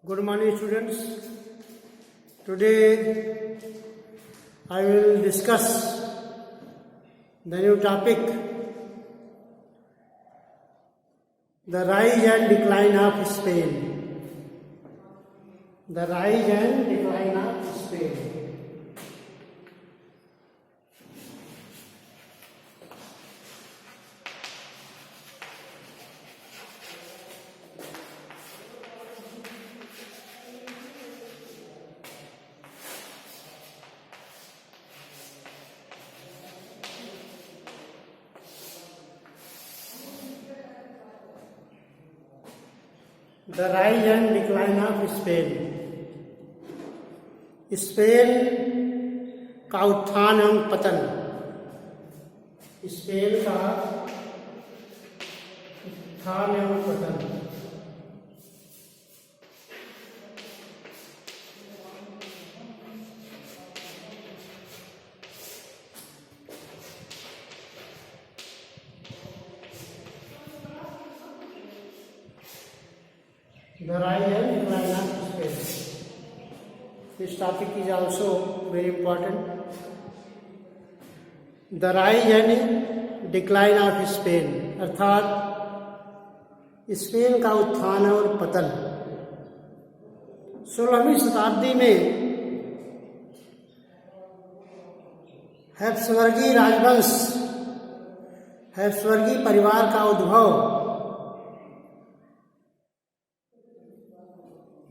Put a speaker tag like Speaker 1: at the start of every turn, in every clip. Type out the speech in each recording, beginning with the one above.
Speaker 1: Good morning, students. Today I will discuss the new topic, the rise and decline of Spain. The rise and decline of Spain. The rise and decline of Spain. Spain का उत्थान एवं पतन. Spain का उत्थान एवं पतन. The rise and decline of Spain. This topic is also very important. The rise and decline of Spain, अर्थात Spain का उत्थान और पतन. 16वीं शताब्दी में हैब्सबर्गी राजवंश, हैब्सबर्गी परिवार का उद्भव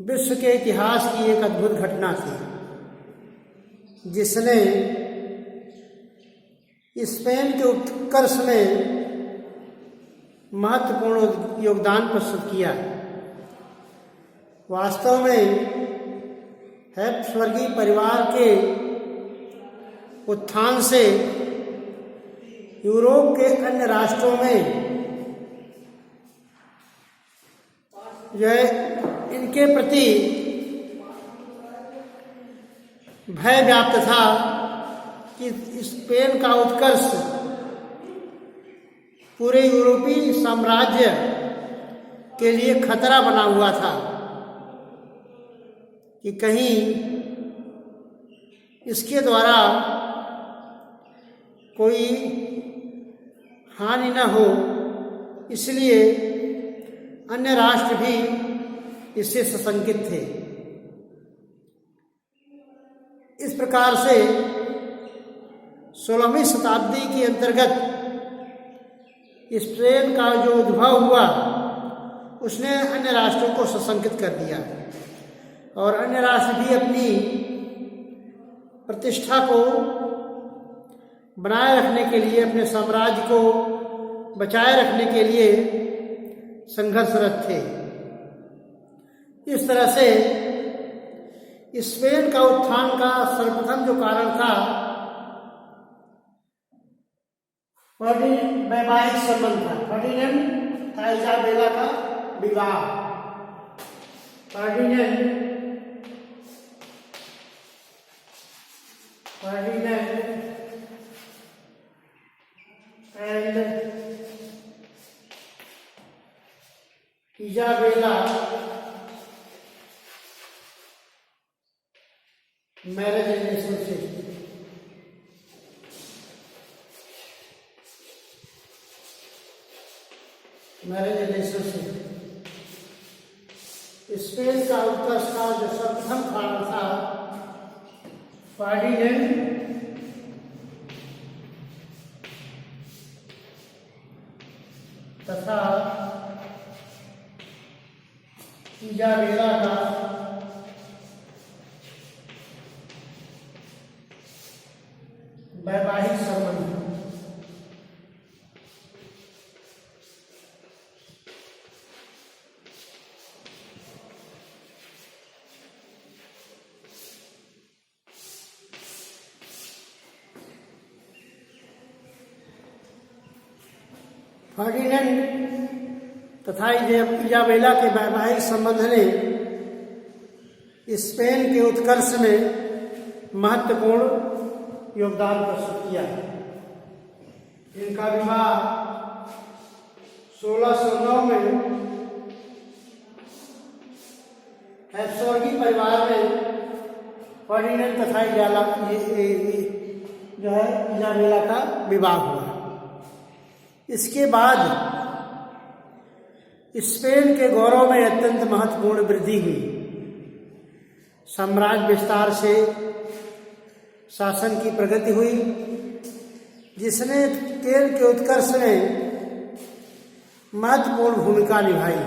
Speaker 1: विश्व के इतिहास की एक अद्भुत घटना थी, जिसने स्पेन के उत्कर्ष में महत्वपूर्ण योगदान प्रस्तुत किया. वास्तव में हैब्सबर्गी परिवार के उत्थान से यूरोप के अन्य राष्ट्रों में इनके प्रति भय व्याप्त था कि स्पेन का उत्कर्ष पूरे यूरोपीय साम्राज्य के लिए खतरा बना हुआ था, कि कहीं इसके द्वारा कोई हानि न हो. इसलिए अन्य राष्ट्र भी इससे सशंकित थे. इस प्रकार से 16वीं शताब्दी के अंतर्गत स्पेन का जो उद्भव हुआ, उसने अन्य राष्ट्रों को सशंकित कर दिया, और अन्य राष्ट्र भी अपनी प्रतिष्ठा को बनाए रखने के लिए, अपने साम्राज्य को बचाए रखने के लिए संघर्षरत थे. इस तरह से स्पेन का उत्थान का सर्वप्रथम जो कारण था, वैवाहिक संबंध था. फर्डिनेंड तथा इजाबेला का विवाह. Ferdinand and Isabella marriage relationship. Spain का उत्कर्ष का जो सर्वप्रथम कारण था, फर्डिनेंड तथा इजाबेला का वैवाहिक संबंध. फर्डिनेंड तथा इजाबेला के वैवाहिक संबंध ने स्पेन के उत्कर्ष में महत्वपूर्ण योगदान प्रस्तुत किया. इनका विवाह 1609 में हैप्सबर्गी परिवार में फर्डिनेंड तथा जो है इजाबेला का विवाह हुआ। इसके बाद स्पेन के गौरव में अत्यंत महत्वपूर्ण वृद्धि हुई। साम्राज्य विस्तार से शासन की प्रगति हुई, जिसने तेल के उत्कर्ष में महत्वपूर्ण भूमिका निभाई।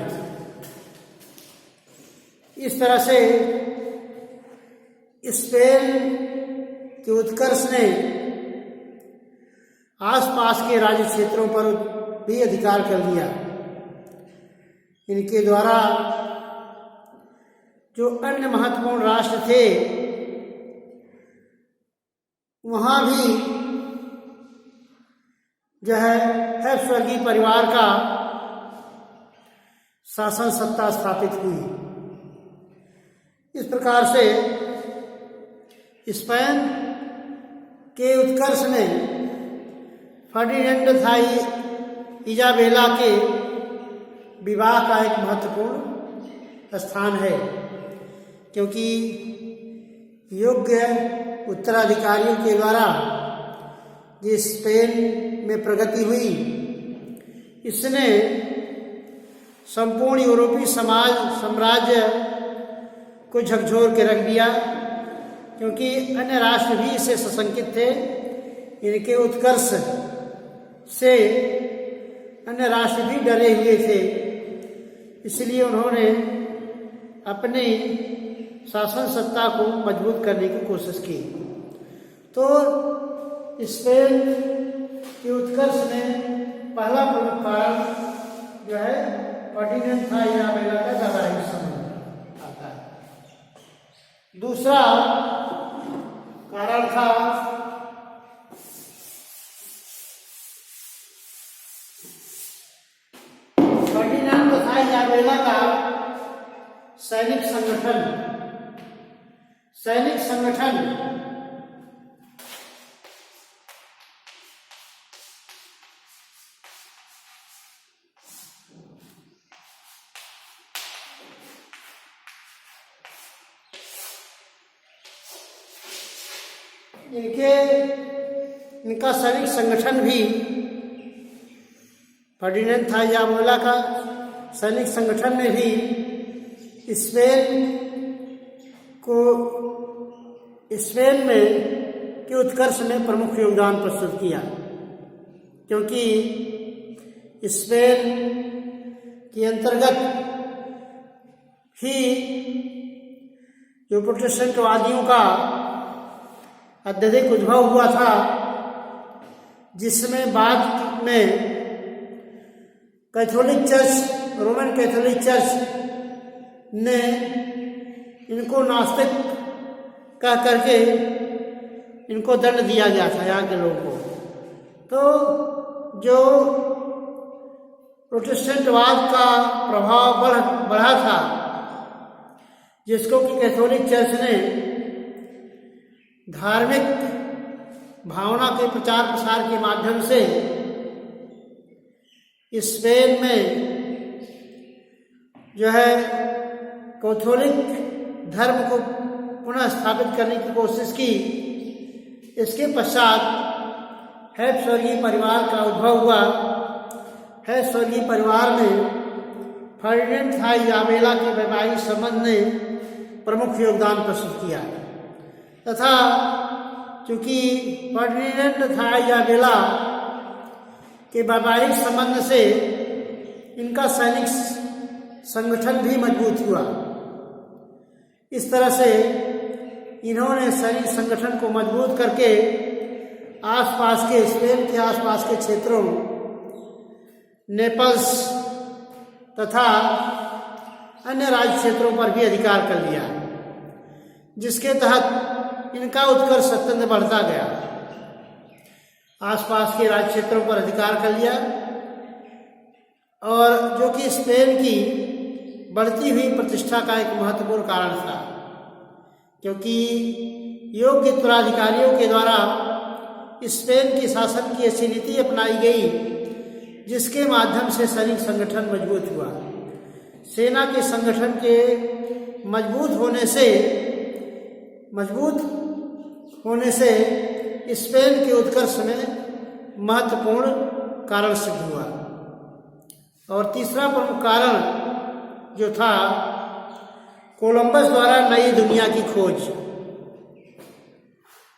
Speaker 1: इस तरह से स्पेन के उत्कर्ष ने आसपास के राज्य क्षेत्रों पर भी अधिकार कर लिया। इनके द्वारा जो अन्य महत्वपूर्ण राष्ट्र थे वहां भी जो है हैप्सबर्गी परिवार का शासन सत्ता स्थापित हुई। इस प्रकार से स्पेन के उत्कर्ष में फर्डिनेंड तथा इजाबेला के विवाह का एक महत्वपूर्ण स्थान है, क्योंकि योग्य उत्तराधिकारियों के द्वारा जिस स्पेन में प्रगति हुई, इसने संपूर्ण यूरोपीय साम्राज्य को झकझोर के रख दिया, क्योंकि अन्य राष्ट्र भी इससे सशंकित थे। इनके उत्कर्ष से अन्य राष्ट्र भी डरे हुए थे, इसलिए उन्होंने अपनी शासन सत्ता को मजबूत करने की कोशिश की। तो स्पेन के उत्कर्ष में पहला प्रमुख कारण जो है फर्डिनेंड था इजाबेला का वैवाहिक संबंध आता है। दूसरा कारण था फर्डिनेंड तथा इजाबेला का सैनिक संगठन। इनका सैनिक संगठन भी फर्डिनेंड था इजाबेला का सैनिक संगठन ने भी स्पेन में के उत्कर्ष में प्रमुख योगदान प्रस्तुत किया, क्योंकि स्पेन के अंतर्गत ही जो प्रोटेस्टेंटवादियों का अत्यधिक उद्भव हुआ था, जिसमें बाद में Catholic church, Roman Catholic church ने इनको नास्तिक कह करके इनको दंड दिया गया था यहाँ के लोगों को। तो जो प्रोटेस्टेंटवाद का प्रभाव बढ़ा था, जिसको कि कैथोलिक चर्च ने धार्मिक भावना के प्रचार प्रसार के माध्यम से स्पेन में जो है कैथोलिक धर्म को पुनः स्थापित करने की कोशिश की। इसके पश्चात हैप्सबर्गी परिवार का उद्भव हुआ। हैप्सबर्गी परिवार में फर्डिनेंड था इजाबेला के वैवाहिक संबंध ने प्रमुख योगदान प्रस्तुत किया तथा चूंकि फर्डिनेंड था इजाबेला के वैवाहिक संबंध से इनका सैनिक संगठन भी मजबूत हुआ। इस तरह से इन्होंने सैनिक संगठन को मजबूत करके आसपास के स्पेन के आसपास के क्षेत्रों नेपल्स तथा अन्य राज्य क्षेत्रों पर भी अधिकार कर लिया, जिसके तहत इनका उत्कर्ष अत्यंत बढ़ता गया। आसपास के राज्य क्षेत्रों पर अधिकार कर लिया, और जो कि स्पेन की बढ़ती हुई प्रतिष्ठा का एक महत्वपूर्ण कारण था, क्योंकि योग्य उत्तराधिकारियों के द्वारा स्पेन के शासन की ऐसी नीति अपनाई गई जिसके माध्यम से सैनिक संगठन मजबूत हुआ। सेना के संगठन के मजबूत होने से स्पेन के उत्कर्ष में महत्वपूर्ण कारण सिद्ध हुआ। और तीसरा प्रमुख कारण जो था, कोलंबस द्वारा नई दुनिया की खोज।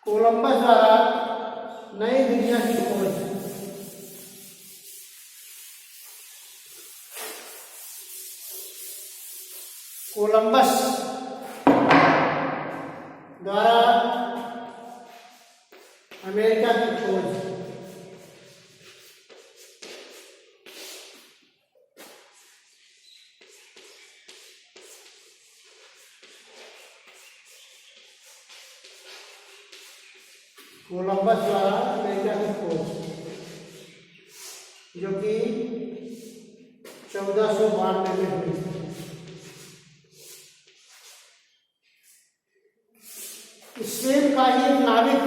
Speaker 1: कोलंबस द्वारा नई दुनिया की खोज। कोलंबस द्वारा अमेरिका की खोज। कोलंबस द्वारा अमेरिका की खोज, जो कि 1492 में हुई। स्पेन का ही एक नाविक,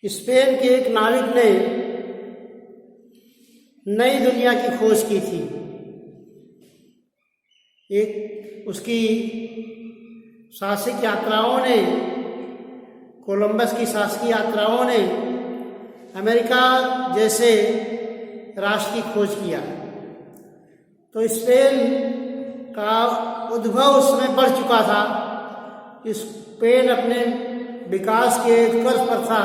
Speaker 1: स्पेन के एक नाविक ने नई दुनिया की खोज की थी। एक उसकी साहसिक यात्राओं ने, कोलंबस की साहसिक यात्राओं ने अमेरिका जैसे राष्ट्र की खोज किया। तो स्पेन का उद्भव उसमें बढ़ चुका था। स्पेन अपने विकास के उत्कर्ष पर था।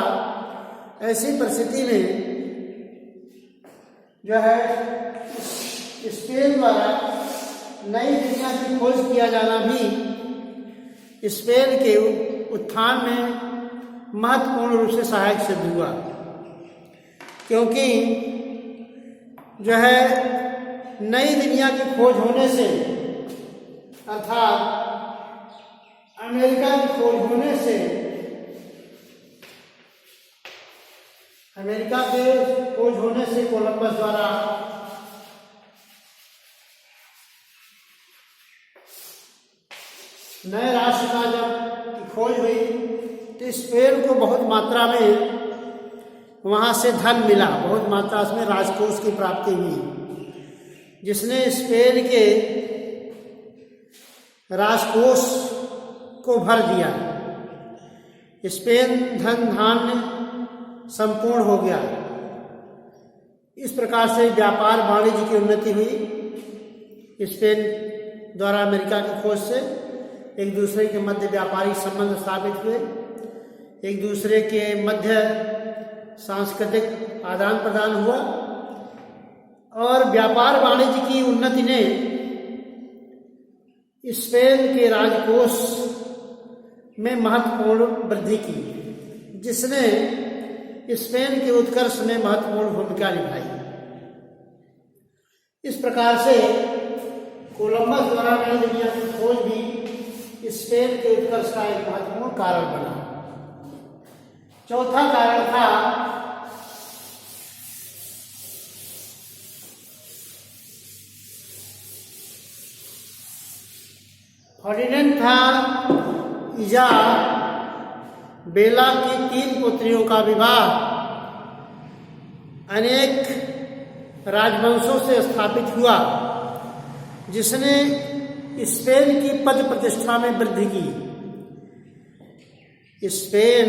Speaker 1: ऐसी परिस्थिति में जो है स्पेन द्वारा नई दुनिया की खोज किया जाना भी स्पेन के उत्थान में महत्वपूर्ण रूप से सहायक सिद्ध हुआ, क्योंकि जो है नई दुनिया की खोज होने से, अर्थात अमेरिका की खोज होने से, अमेरिका के खोज होने से कोलंबस द्वारा नए राष्ट्र का जब खोज हुई तो स्पेन को बहुत मात्रा में वहाँ से धन मिला, बहुत मात्रा में राजकोष की प्राप्ति हुई, जिसने स्पेन के राजकोष को भर दिया। स्पेन धन धान्य संपूर्ण हो गया। इस प्रकार से व्यापार वाणिज्य की उन्नति हुई। स्पेन द्वारा अमेरिका की खोज से एक दूसरे के मध्य व्यापारिक संबंध स्थापित हुए, एक दूसरे के मध्य सांस्कृतिक आदान प्रदान हुआ और व्यापार वाणिज्य की उन्नति ने स्पेन के राजकोष में महत्वपूर्ण वृद्धि की, जिसने स्पेन के उत्कर्ष में महत्वपूर्ण भूमिका निभाई। इस प्रकार से कोलंबस द्वारा नई दुनिया की खोज भी स्पेन के उत्कर्ष का एक महत्वपूर्ण कारण बना। चौथा कारण था फर्डिनेंड था इजाबेला की 3 पुत्रियों का विवाह अनेक राजवंशों से स्थापित हुआ, जिसने स्पेन की पद प्रतिष्ठा में वृद्धि की। स्पेन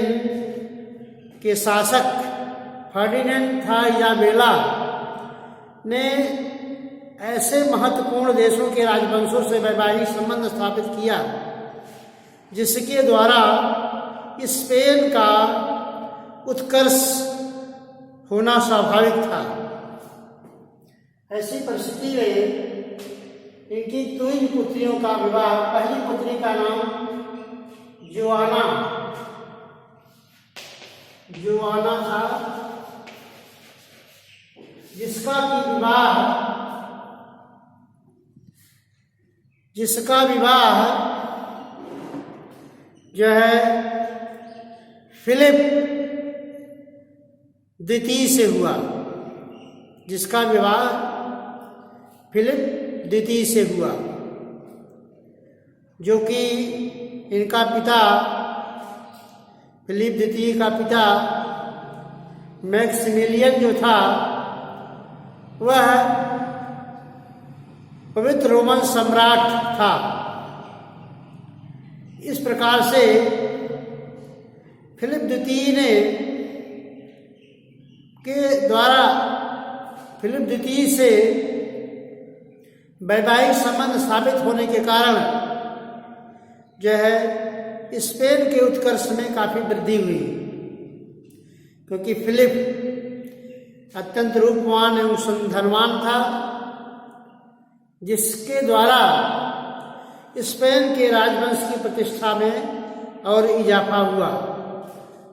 Speaker 1: के शासक फर्डिनेंड था इजाबेला ने ऐसे महत्वपूर्ण देशों के राजवंशों से वैवाहिक संबंध स्थापित किया, जिसके द्वारा स्पेन का उत्कर्ष होना स्वाभाविक था। ऐसी परिस्थिति में इनकी 3 पुत्रियों का विवाह, पहली पुत्री का नाम जोआना था, जिसका विवाह जो है फिलिप द्वितीय से हुआ, जो कि इनका पिता, फिलिप द्वितीय का पिता मैक्सिमिलियन जो था, वह पवित्र रोमन सम्राट था। इस प्रकार से फिलिप द्वितीय फिलिप द्वितीय से वैवाहिक संबंध स्थापित होने के कारण जो है स्पेन के उत्कर्ष में काफी वृद्धि हुई, क्योंकि फिलिप अत्यंत रूपवान एवं धनवान था, जिसके द्वारा स्पेन के राजवंश की प्रतिष्ठा में और इजाफा हुआ।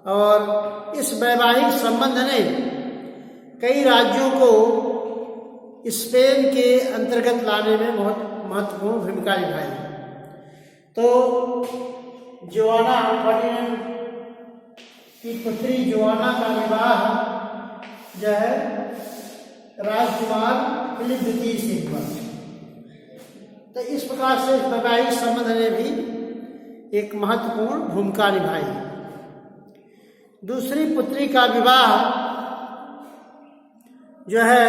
Speaker 1: और इस वैवाहिक संबंध ने कई राज्यों को स्पेन के अंतर्गत लाने में बहुत महत्वपूर्ण भूमिका निभाई। तो जोआना की पुत्री जोआना का विवाह जो है राजकुमार फिलिप द्वितीय से हुआ। तो इस प्रकार से वैवाहिक संबंध ने भी एक महत्वपूर्ण भूमिका निभाई। दूसरी पुत्री का विवाह जो है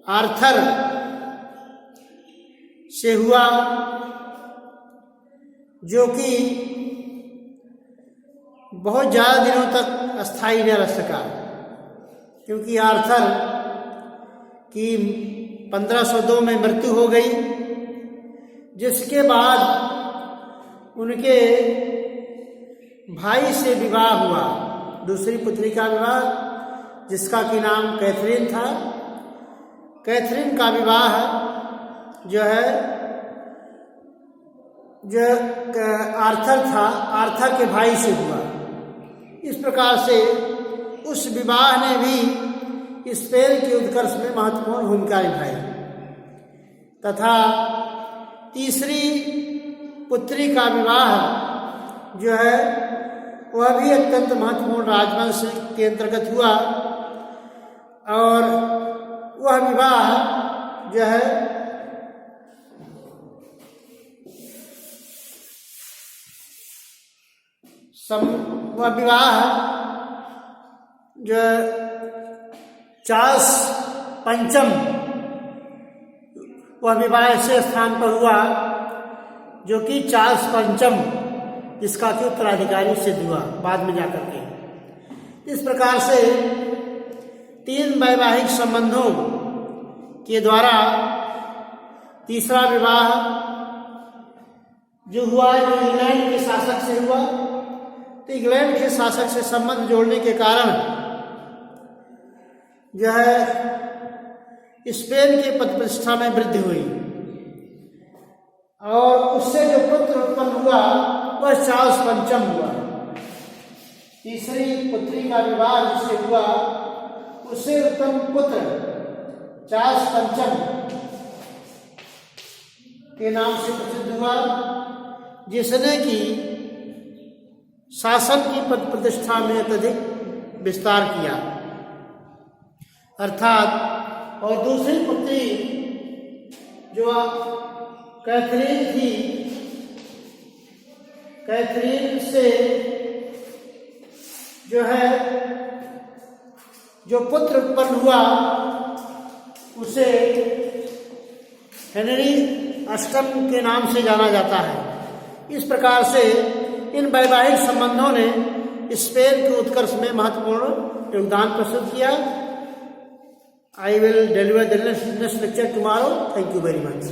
Speaker 1: आर्थर से हुआ, जो कि बहुत ज़्यादा दिनों तक अस्थायी न रह सका, क्योंकि आर्थर की 1502 में मृत्यु हो गई, जिसके बाद उनके भाई से विवाह हुआ। दूसरी पुत्री का विवाह, जिसका कि नाम कैथरीन था, कैथरीन का विवाह जो आर्थर था, आर्थर के भाई से हुआ। इस प्रकार से उस विवाह ने भी स्पेन के उत्कर्ष में महत्वपूर्ण भूमिका निभाई। तथा तीसरी पुत्री का विवाह जो है वह भी अत्यंत महत्वपूर्ण राजवंश के अंतर्गत हुआ, और वह विवाह जो है जो चार्ल्स पंचम, वह विवाह ऐसे स्थान पर हुआ जो कि चार्ल्स पंचम, जिसका कि उत्तराधिकारी सिद्ध हुआ बाद में जाकर के। इस प्रकार से 3 वैवाहिक संबंधों के द्वारा तीसरा विवाह जो हुआ, जो इंग्लैंड के शासक से हुआ। तो इंग्लैंड के शासक से संबंध जोड़ने के कारण जो है स्पेन के पद प्रतिष्ठा में वृद्धि हुई, और उससे जो पुत्र उत्पन्न हुआ वह चार्ल्स पंचम हुआ। तीसरी पुत्री का विवाह जिससे हुआ, उससे उत्तम पुत्र चार्ल्स पंचम के नाम से प्रसिद्ध हुआ, जिसने कि शासन की पद प्रतिष्ठा में अत्यधिक विस्तार किया। अर्थात और दूसरी पुत्री जो कैथरीन थी, कैथरीन से जो है जो पुत्र उत्पन्न हुआ उसे हेनरी अष्टम के नाम से जाना जाता है। इस प्रकार से इन वैवाहिक संबंधों ने स्पेन के उत्कर्ष में महत्वपूर्ण योगदान प्रस्तुत किया। I will deliver the next lecture tomorrow. Thank you very much.